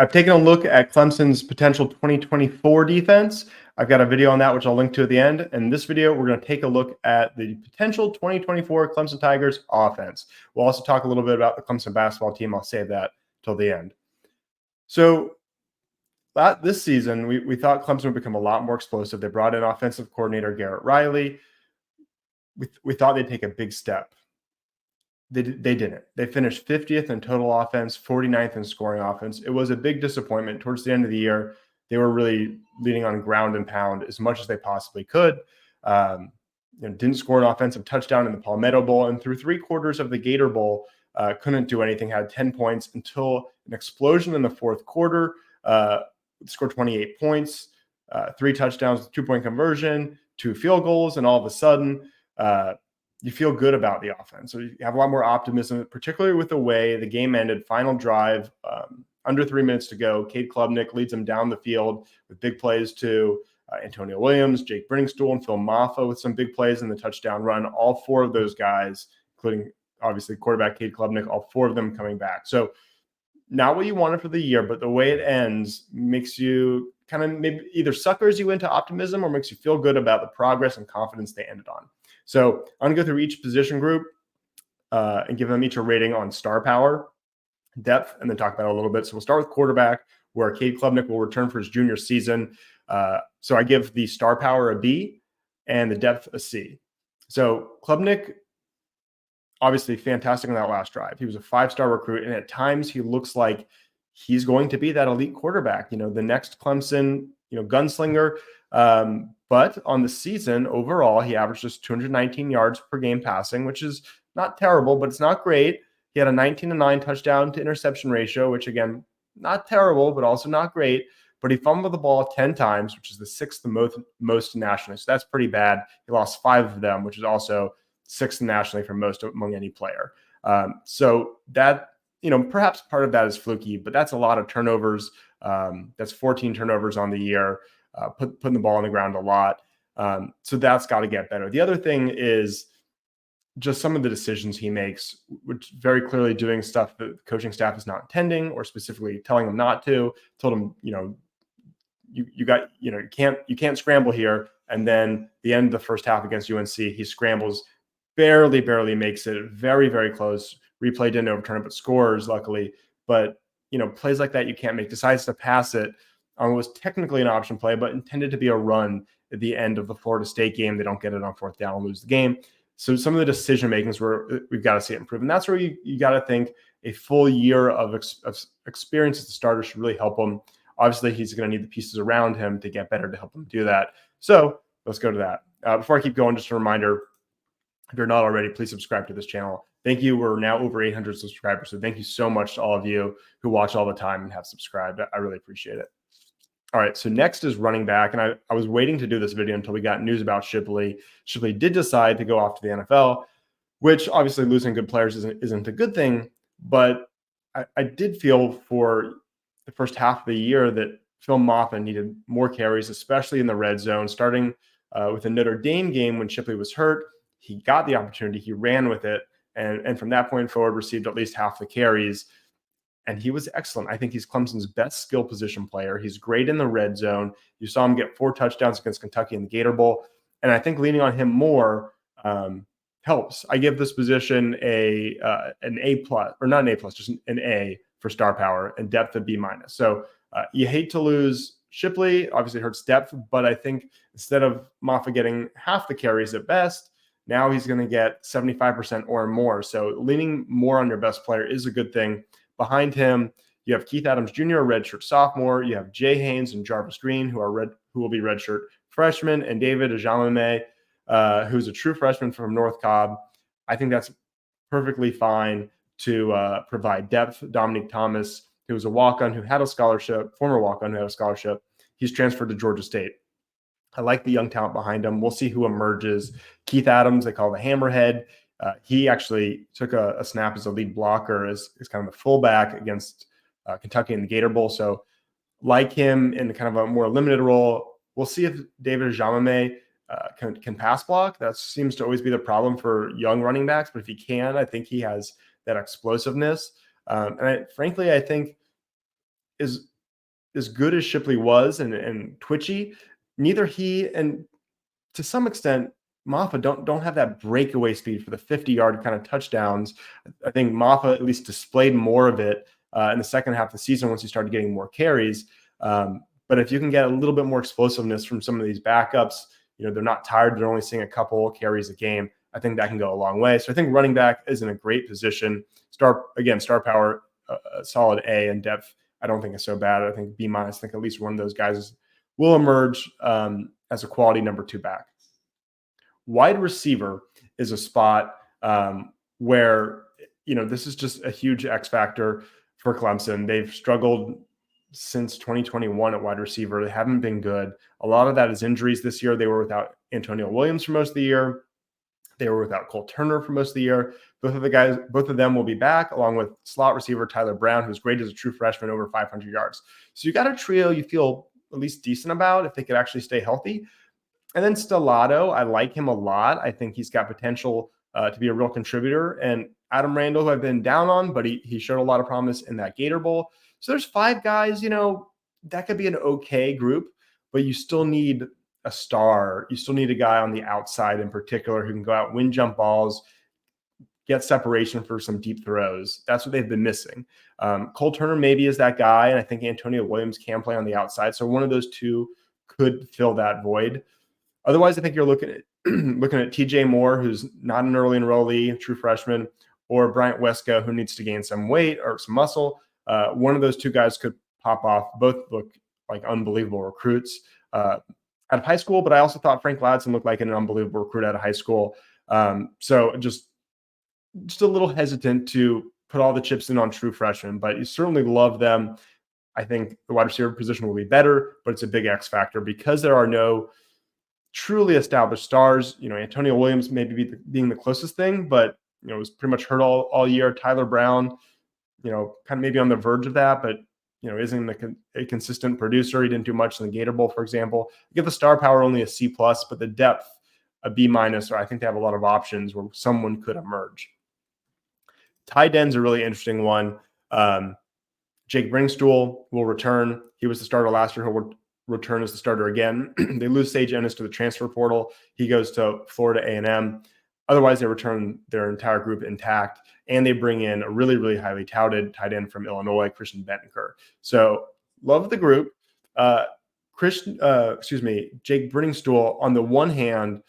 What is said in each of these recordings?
I've taken a look at Clemson's potential 2024 defense. I've got a video on that, which I'll link to at the end. And in this video, we're going to take a look at the potential 2024 Clemson Tigers offense. We'll also talk a little bit about the Clemson basketball team. I'll save that till the end. So this season, we thought Clemson would become a lot more explosive. They brought in offensive coordinator Garrett Riley. We thought they'd take a big step. They didn't. They finished 50th in total offense, 49th in scoring offense. It was a big disappointment. Towards the end of the year, they were really leaning on ground and pound as much as they possibly could. Didn't score an offensive touchdown in the Palmetto Bowl, and through 3/4 of the Gator Bowl, couldn't do anything. Had 10 points until an explosion in the fourth quarter. Scored 28 points, 3 touchdowns, 2-point conversion, 2 field goals, and all of a sudden, you feel good about the offense. So you have a lot more optimism, particularly with the way the game ended. Final drive, under 3 minutes to go. Cade Klubnik leads them down the field with big plays to Antonio Williams, Jake Briningstool, and Phil Maffa with some big plays in the touchdown run. All 4 of those guys, including obviously quarterback Cade Klubnik, all 4 of them coming back. So not what you wanted for the year, but the way it ends makes you kind of maybe either suckers you into optimism or makes you feel good about the progress and confidence they ended on. So I'm going to go through each position group and give them each a rating on star power, depth, and then talk about it a little bit. So we'll start with quarterback, where Cade Klubnik will return for his junior season. So I give the star power a B and the depth a C. So Klubnik, obviously fantastic on that last drive. He was a 5-star recruit, and at times he looks like he's going to be that elite quarterback, the next Clemson, gunslinger. But on the season overall, he averaged just 219 yards per game passing, which is not terrible, but it's not great. He had a 19-9 touchdown to interception ratio, which again, not terrible, but also not great. But he fumbled the ball 10 times, which is the 6th most nationally. So that's pretty bad. He lost 5 of them, which is also 6th nationally for most among any player. So that, perhaps part of that is fluky, but that's a lot of turnovers. That's 14 turnovers on the year, putting the ball on the ground a lot. So that's got to get better. The other thing is just some of the decisions he makes, which very clearly doing stuff that the coaching staff is not intending or specifically telling him not to. Told him, you can't scramble here. And then the end of the first half against UNC, he scrambles, barely makes it, very, very close. Replay didn't overturn it, but scores, luckily. But, plays like that you can't make. Decides to pass it on what was technically an option play, but intended to be a run at the end of the Florida State game. They don't get it on 4th down and lose the game. So some of the decision makings where we've got to see it improve. And that's where you got to think a full year of experience as a starter should really help him. Obviously, he's going to need the pieces around him to get better to help him do that. So let's go to that. Before I keep going, just a reminder, if you're not already, please subscribe to this channel. Thank you. We're now over 800 subscribers. So thank you so much to all of you who watch all the time and have subscribed. I really appreciate it. All right, so next is running back. And I was waiting to do this video until we got news about Shipley. Shipley did decide to go off to the NFL, which obviously losing good players isn't a good thing. But I did feel for the first half of the year that Phil Maffa needed more carries, especially in the red zone. Starting with the Notre Dame game when Shipley was hurt, he got the opportunity, he ran with it, and from that point forward received at least half the carries. And he was excellent. I think he's Clemson's best skill position player. He's great in the red zone. You saw him get 4 touchdowns against Kentucky in the Gator Bowl. And I think leaning on him more helps. I give this position an A+, or not an A+, just an A for star power, and depth a B-. So you hate to lose Shipley. Obviously it hurts depth, but I think instead of Maffa getting half the carries at best, now he's going to get 75% or more. So leaning more on your best player is a good thing. Behind him, you have Keith Adams Jr., a redshirt sophomore. You have Jay Haynes and Jarvis Green, who will be redshirt freshmen, and David Ajamame, who's a true freshman from North Cobb. I think that's perfectly fine to provide depth. Dominique Thomas, who was a walk-on who had a scholarship, former walk-on who had a scholarship, he's transferred to Georgia State. I like the young talent behind him. We'll see who emerges. Keith Adams, they call the Hammerhead. He actually took a snap as a lead blocker as kind of the fullback against Kentucky in the Gator Bowl. So like him in kind of a more limited role. We'll see if David Ajamame can pass block. That seems to always be the problem for young running backs. But if he can, I think he has that explosiveness. Frankly, I think is as good as Shipley was and twitchy, neither he and to some extent Maffa don't have that breakaway speed for the 50-yard kind of touchdowns. I think Maffa at least displayed more of it in the second half of the season once he started getting more carries. But if you can get a little bit more explosiveness from some of these backups, they're not tired. They're only seeing a couple carries a game. I think that can go a long way. So I think running back is in a great position. Star power, solid A, and depth I don't think is so bad. I think B-. I think at least one of those guys will emerge as a quality number 2 back. Wide receiver is a spot where, this is just a huge X factor for Clemson. They've struggled since 2021 at wide receiver. They haven't been good. A lot of that is injuries this year. They were without Antonio Williams for most of the year. They were without Cole Turner for most of the year. Both of them will be back, along with slot receiver Tyler Brown, who's great as a true freshman, over 500 yards. So you got a trio you feel at least decent about if they could actually stay healthy. And then Stellato, I like him a lot. I think he's got potential to be a real contributor. And Adam Randall, who I've been down on, but he showed a lot of promise in that Gator Bowl. So there's 5 guys, that could be an okay group, but you still need a star. You still need a guy on the outside in particular who can go out, win jump balls, get separation for some deep throws. That's what they've been missing. Cole Turner maybe is that guy, and I think Antonio Williams can play on the outside. So one of those two could fill that void. Otherwise, I think you're looking at TJ Moore, who's not an early enrollee, true freshman, or Bryant Weska, who needs to gain some weight or some muscle. One of those two guys could pop off. Both look like unbelievable recruits out of high school, but I also thought Frank Ladson looked like an unbelievable recruit out of high school. So just a little hesitant to put all the chips in on true freshmen, but you certainly love them. I think the wide receiver position will be better, but it's a big X factor because there are no truly established stars. Antonio Williams maybe being the closest thing, but was pretty much hurt all year. Tyler Brown, kind of maybe on the verge of that, but isn't a consistent producer. He didn't do much in the Gator Bowl, for example. You get the star power only a C+, but the depth a B-, or I think they have a lot of options where someone could emerge. Tight end's a really interesting one. Jake Bringstool will return. He was the starter last year. He'll return as the starter again. They lose Sage Ennis to the transfer portal. He goes to Florida A&M. Otherwise, they return their entire group intact, and they bring in a really, really highly touted tight end from Illinois, Christian Bettenker. So love the group. Jake Bringstool, on the one hand,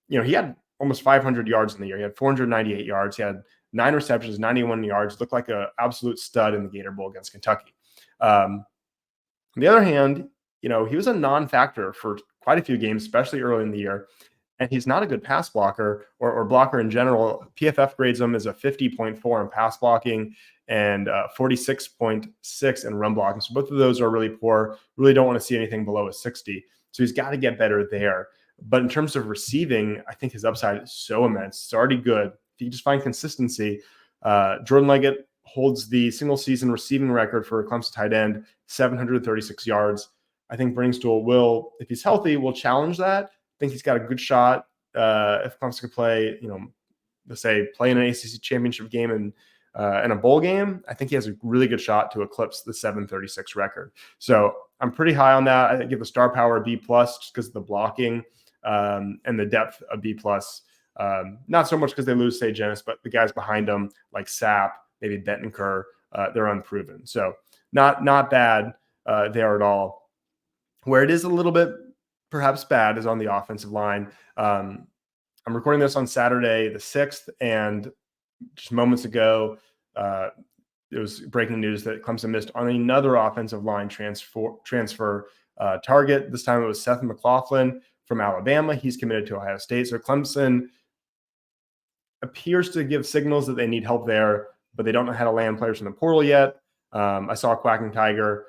he had almost 500 yards in the year. He had 498 yards. He had 9 receptions, 91 yards. Looked like an absolute stud in the Gator Bowl against Kentucky. On the other hand, he was a non-factor for quite a few games, especially early in the year. And he's not a good pass blocker or blocker in general. PFF grades him as a 50.4 in pass blocking and 46.6 in run blocking. So both of those are really poor. Really don't want to see anything below a 60. So he's got to get better there. But in terms of receiving, I think his upside is so immense. It's already good. If you just find consistency, Jordan Leggett holds the single season receiving record for a Clemson tight end, 736 yards. I think Bringstool will, if he's healthy, will challenge that. I think he's got a good shot if Clemson could play, let's say play in an ACC championship game and a bowl game. I think he has a really good shot to eclipse the 736 record. So I'm pretty high on that. I give the star power a B+ just because of the blocking and the depth a B+. Not so much because they lose Sage Ennis, but the guys behind them like Sapp, maybe Bettenker, they're unproven. So not bad there at all. Where it is a little bit perhaps bad is on the offensive line. I'm recording this on Saturday the 6th, and just moments ago, it was breaking news that Clemson missed on another offensive line transfer target. This time it was Seth McLaughlin from Alabama. He's committed to Ohio State. So Clemson appears to give signals that they need help there, but they don't know how to land players in the portal yet. I saw Quacking Tiger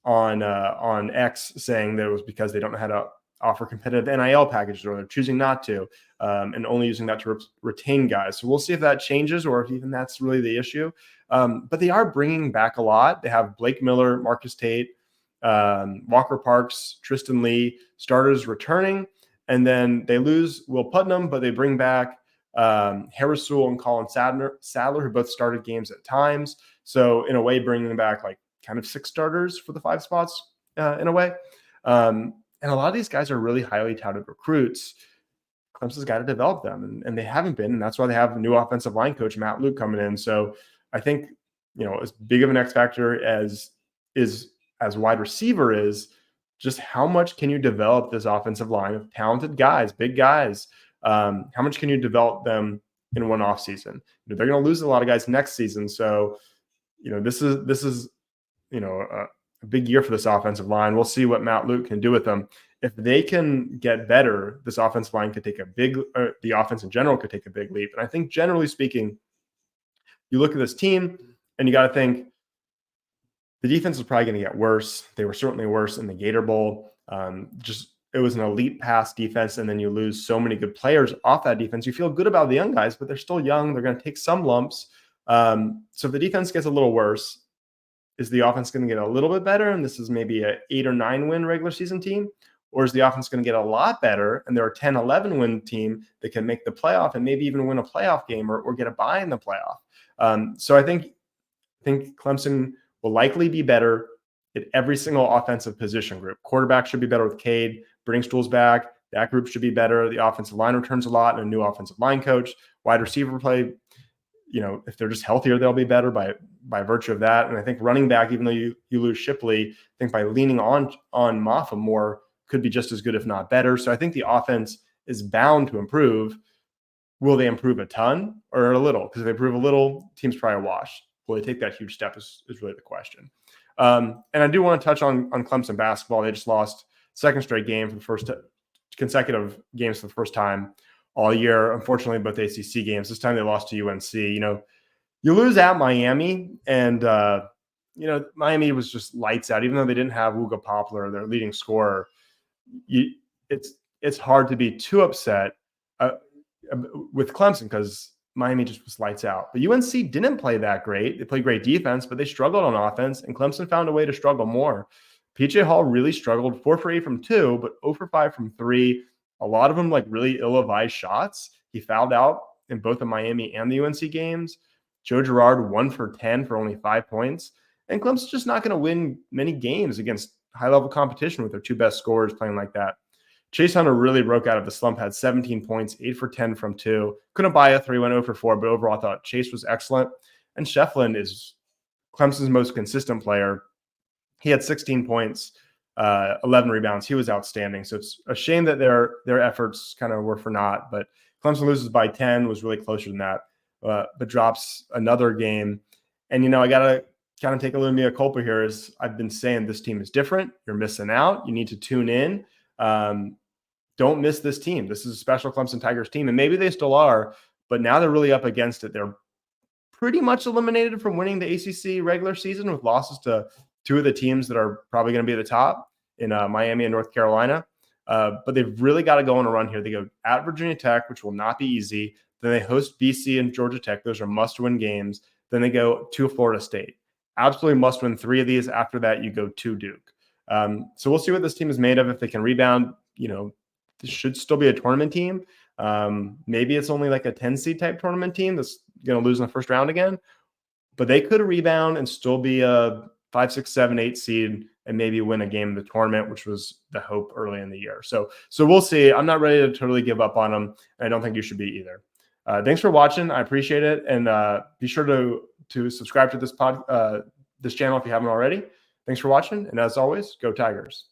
on X saying that it was because they don't know how to offer competitive NIL packages, or they're choosing not to, and only using that to retain guys. So we'll see if that changes or if even that's really the issue. But they are bringing back a lot. They have Blake Miller, Marcus Tate, Walker Parks, Tristan Lee, starters returning. And then they lose Will Putnam, but they bring back Harris Sewell and Colin Sadler, who both started games at times. So in a way, bringing back like kind of 6 starters for the 5 spots in a way. And a lot of these guys are really highly touted recruits. Clemson's got to develop them, and they haven't been, and that's why they have a new offensive line coach, Matt Luke, coming in. So I think, as big of an X factor as wide receiver is, just how much can you develop this offensive line of talented guys, big guys? How much can you develop them in one off season? They're going to lose a lot of guys next season, so this is a big year for this offensive line. We'll see what Matt Luke can do with them. If they can get better, this offensive line could take the offense in general could take a big leap. And I think, generally speaking, you look at this team and you got to think the defense is probably going to get worse. They were certainly worse in the Gator Bowl. It was an elite pass defense, and then you lose so many good players off that defense. You feel good about the young guys, but they're still young. They're going to take some lumps. So if the defense gets a little worse, is the offense going to get a little bit better? And this is maybe an 8 or 9 win regular season team? Or is the offense going to get a lot better and they're a 10, 11 win team that can make the playoff and maybe even win a playoff game or get a bye in the playoff? So I think Clemson will likely be better at every single offensive position group. Quarterback should be better with Cade. Briningstool's back. That group should be better. The offensive line returns a lot and a new offensive line coach. Wide receiver play, if they're just healthier, they'll be better by virtue of that. And I think running back, even though you lose Shipley, I think by leaning on Maffa more could be just as good, if not better. So I think the offense is bound to improve. Will they improve a ton or a little? Because if they improve a little, team's probably a wash. Will they take that huge step is really the question. And I do want to touch on Clemson basketball. They just lost second straight game for the first consecutive games for the first time all year. Unfortunately, both ACC games. This time they lost to UNC. You lose at Miami, and Miami was just lights out. Even though they didn't have Wooga Poplar, their leading scorer, it's hard to be too upset with Clemson because Miami just was lights out. But UNC didn't play that great. They played great defense, but they struggled on offense, and Clemson found a way to struggle more. PJ Hall really struggled, 4 for 8 from 2, but 0 for 5 from 3. A lot of them really ill-advised shots. He fouled out in both the Miami and the UNC games. Joe Girard 1 for 10 for only 5 points. And Clemson's just not going to win many games against high-level competition with their 2 best scorers playing like that. Chase Hunter really broke out of the slump, had 17 points, 8 for 10 from 2. Couldn't buy a 3, went 0 for 4, but overall I thought Chase was excellent. And Shefflin is Clemson's most consistent player. He had 16 points, 11 rebounds. He was outstanding. So it's a shame that their efforts kind of were for naught. But Clemson loses by 10, was really closer than that, but drops another game. And, I got to kind of take a little mea culpa here. As I've been saying, this team is different. You're missing out. You need to tune in. Don't miss this team. This is a special Clemson Tigers team, and maybe they still are, but now they're really up against it. They're pretty much eliminated from winning the ACC regular season with losses to 2 of the teams that are probably going to be at the top in Miami and North Carolina. But they've really got to go on a run here. They go at Virginia Tech, which will not be easy. Then they host BC and Georgia Tech. Those are must-win games. Then they go to Florida State. Absolutely must-win 3 of these. After that, you go to Duke. So we'll see what this team is made of. If they can rebound, this should still be a tournament team. Maybe it's only like a 10-seed type tournament team that's going to lose in the first round again. But they could rebound and still be a 5, 6, 7, 8 seed and maybe win a game in the tournament, which was the hope early in the year. So we'll see. I'm not ready to totally give up on them. And I don't think you should be either. Thanks for watching. I appreciate it. And be sure to subscribe to this channel if you haven't already. Thanks for watching. And as always, go Tigers.